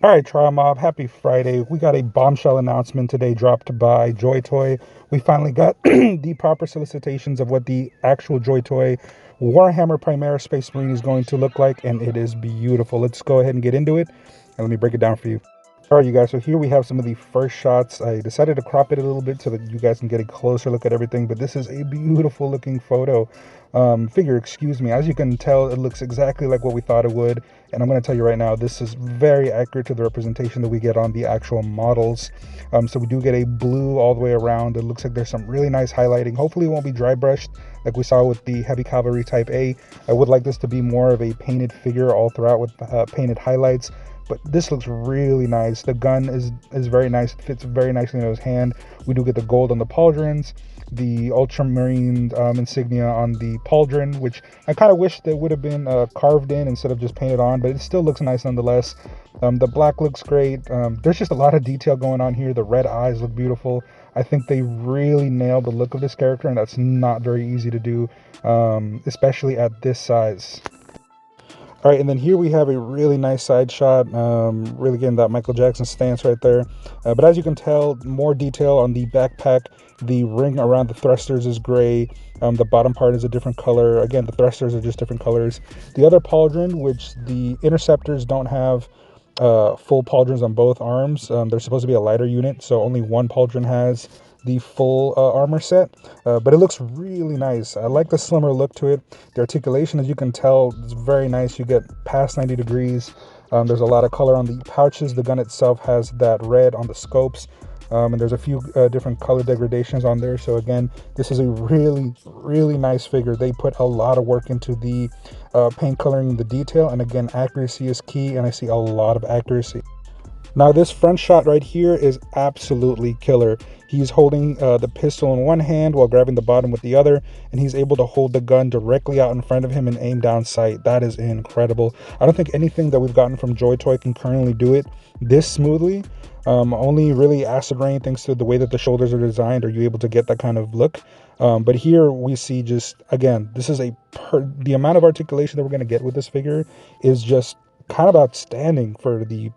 All right, Trial Mob, happy Friday. We got a bombshell announcement today dropped by Joytoy. We finally got the proper solicitations of what the actual Joytoy Warhammer Primaris Space Marine is going to look like, and it is beautiful. Let's go ahead and get into it, and let me break it down for you. All right, you guys, so here we have some of the first shots. I decided to crop it a little bit so that you guys can get a closer look at everything, but this is a beautiful looking figure, excuse me. As you can tell, it looks exactly like what we thought it would, and I'm going to tell you right now, this is very accurate to the representation that we get on the actual models. So we do get a blue all the way around. It looks like there's some really nice highlighting. Hopefully it won't be dry brushed like we saw with the Heavy Cavalry Type A. I would like this to be more of a painted figure all throughout with painted highlights. But this looks really nice. The gun is very nice. It fits very nicely in his hand. We do get the gold on the pauldrons, the ultramarine insignia on the pauldron, which I kind of wish that would have been carved in instead of just painted on, but it still looks nice nonetheless. The black looks great. There's just a lot of detail going on here. The red eyes look beautiful. I think they really nailed the look of this character, and that's not very easy to do, especially at this size. All right, and then here we have a really nice side shot, really getting that Michael Jackson stance right there. But as you can tell, more detail on the backpack. The ring around the thrusters is gray. The bottom part is a different color. Again, the thrusters are just different colors. The other pauldron, which the interceptors don't have full pauldrons on both arms. They're supposed to be a lighter unit, so only one pauldron has the full armor set, but it looks really nice. I like the slimmer look to it. The articulation, as you can tell, is very nice. You get past 90 degrees. There's a lot of color on the pouches. The gun itself has that red on the scopes, and there's a few different color degradations on there. So again, this is a really nice figure. They put a lot of work into the paint coloring, the detail, and again, accuracy is key, and I see a lot of accuracy. Now this front shot right here is absolutely killer. He's holding the pistol in one hand while grabbing the bottom with the other, and he's able to hold the gun directly out in front of him and aim down sight. That is incredible. I don't think anything that we've gotten from Joytoy can currently do it this smoothly. Only really Acid Rain, thanks to the way that the shoulders are designed, are you able to get that kind of look. But here we see just, again, this is the amount of articulation that we're going to get with this figure is just kind of outstanding for the,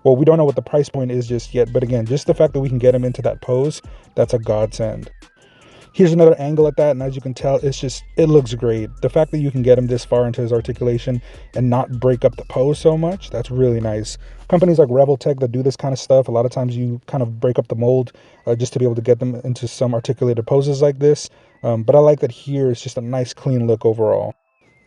well, we don't know what the price point is just yet, but again, just the fact that we can get him into that pose, that's a godsend. Here's another angle at that, and as you can tell, it looks great. The fact that you can get him this far into his articulation and not break up the pose so much, that's really nice. Companies like Rebel Tech that do this kind of stuff, a lot of times you kind of break up the mold just to be able to get them into some articulated poses like this. But I like that here it's just a nice clean look overall.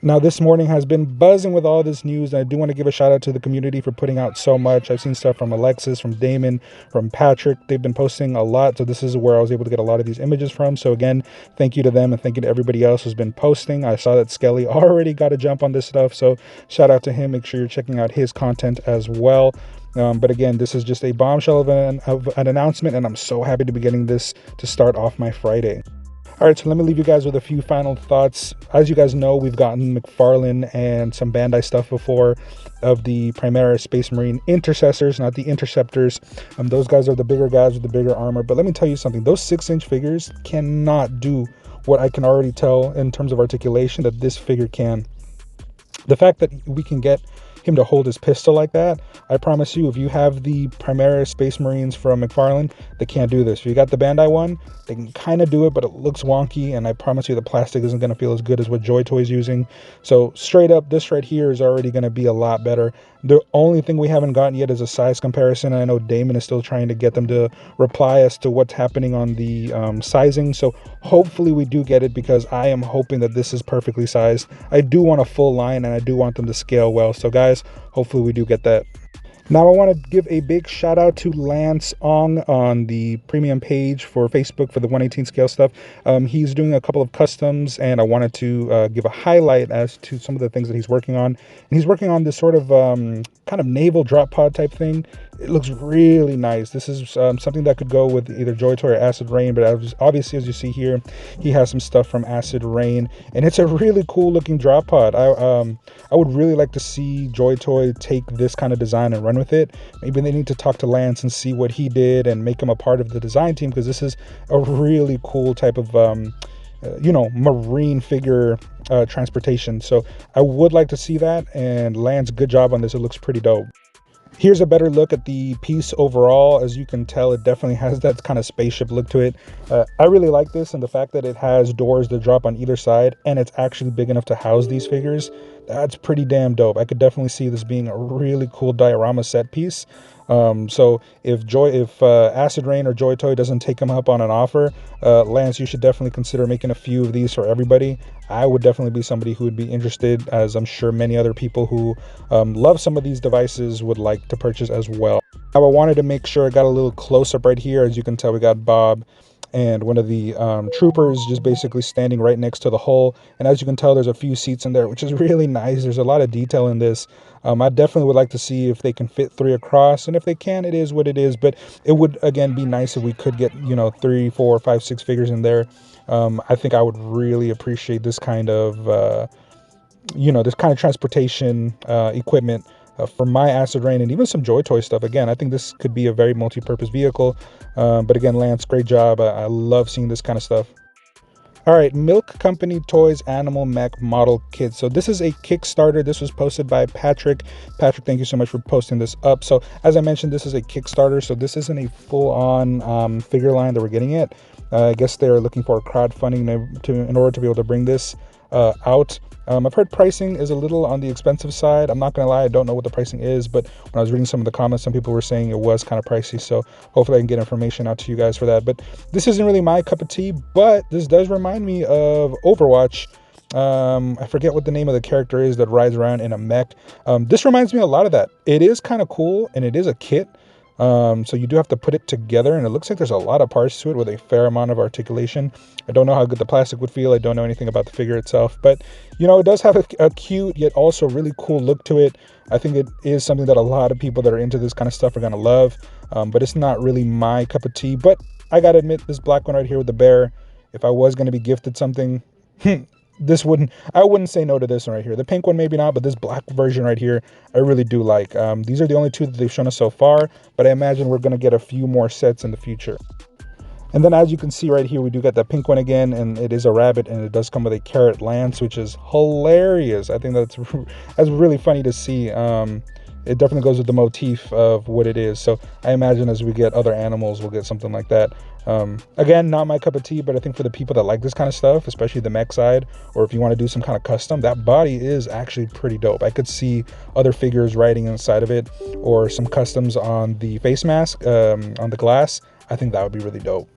Now, this morning has been buzzing with all this news, and I do want to give a shout out to the community for putting out so much. I've seen stuff from Alexis, from Damon, from Patrick. They've been posting a lot, so this is where I was able to get a lot of these images from. So again, thank you to them, and thank you to everybody else who's been posting. I saw that Skelly already got a jump on this stuff, so shout out to him. Make sure you're checking out his content as well. But again, this is just a bombshell of an announcement, and I'm so happy to be getting this to start off my Friday. All right, so let me leave you guys with a few final thoughts. As you guys know, we've gotten McFarlane and some Bandai stuff before of the Primaris Space Marine Intercessors, not the Interceptors. Those guys are the bigger guys with the bigger armor. But let me tell you something. Those 6-inch figures cannot do what I can already tell in terms of articulation that this figure can. The fact that we can get him to hold his pistol like that, I promise you, if you have the Primaris Space Marines from McFarlane, they can't do this. If you got the Bandai one, they can kind of do it, but it looks wonky, and I promise you the plastic isn't going to feel as good as what Joytoy is using. So straight up, this right here is already going to be a lot better. The only thing we haven't gotten yet is a size comparison. I know Damon is still trying to get them to reply as to what's happening on the sizing, so hopefully we do get it, because I am hoping that this is perfectly sized. I do want a full line, and I do want them to scale well. So guys, hopefully we do get that. Now, I want to give a big shout out to Lance Ong on the premium page for Facebook for the 1/18 scale stuff. He's doing a couple of customs, and I wanted to give a highlight as to some of the things that he's working on. And he's working on this sort of kind of naval drop pod type thing. It looks really nice. This is something that could go with either Joytoy or Acid Rain, but obviously, as you see here, he has some stuff from Acid Rain, and it's a really cool looking drop pod. I would really like to see Joytoy take this kind of design and run with it. Maybe they need to talk to Lance and see what he did and make him a part of the design team, because this is a really cool type of marine figure transportation. So I would like to see that, and Lance, good job on this. It looks pretty dope. Here's a better look at the piece overall. As you can tell, it definitely has that kind of spaceship look to it. I really like this, and the fact that it has doors that drop on either side and it's actually big enough to house these figures, that's pretty damn dope. I could definitely see this being a really cool diorama set piece. So if Acid Rain or Joytoy doesn't take them up on an offer, Lance, you should definitely consider making a few of these for everybody. I would definitely be somebody who would be interested, as I'm sure many other people who love some of these devices would like to purchase as well. Now, I wanted to make sure I got a little close up right here. As you can tell, we got Bob and one of the troopers just basically standing right next to the hull. And as you can tell, there's a few seats in there, which is really nice. There's a lot of detail in this. I definitely would like to see if they can fit 3 across, and if they can, it is what it is. But it would, again, be nice if we could get, 3, 4, 5, 6 figures in there. I think I would really appreciate this kind of transportation equipment for my Acid Rain, and even some Joytoy stuff. Again, I think this could be a very multi-purpose vehicle. But again, Lance, great job. I love seeing this kind of stuff. All right, Milk Company Toys Animal Mech Model Kit. So this is a Kickstarter. This was posted by Patrick. Patrick, thank you so much for posting this up. So as I mentioned, this is a Kickstarter. So this isn't a full-on figure line that we're getting at. I guess they're looking for crowdfunding in order to be able to bring this out. I've heard pricing is a little on the expensive side. I'm not gonna lie, I don't know what the pricing is, but when I was reading some of the comments, some people were saying it was kind of pricey. So hopefully I can get information out to you guys for that. But this isn't really my cup of tea, but this does remind me of Overwatch. I forget what the name of the character is that rides around in a mech. This reminds me a lot of that. It is kind of cool, and it is a kit. So you do have to put it together, and it looks like there's a lot of parts to it with a fair amount of articulation. I don't know how good the plastic would feel. I don't know anything about the figure itself, but it does have a cute yet also really cool look to it. I think it is something that a lot of people that are into this kind of stuff are gonna love, but it's not really my cup of tea. But I gotta admit, this black one right here with the bear, if I was gonna be gifted something, I wouldn't say no to this one right here. The pink one maybe not, but this black version right here I really do like. These are the only 2 that they've shown us so far, but I imagine we're going to get a few more sets in the future. And then as you can see right here, we do get that pink one again, and it is a rabbit, and it does come with a carrot lance, which is hilarious. I think that's really funny to see. It definitely goes with the motif of what it is. So I imagine as we get other animals, we'll get something like that. Again, not my cup of tea, but I think for the people that like this kind of stuff, especially the mech side, or if you want to do some kind of custom, that body is actually pretty dope. I could see other figures riding inside of it, or some customs on the face mask, on the glass. I think that would be really dope.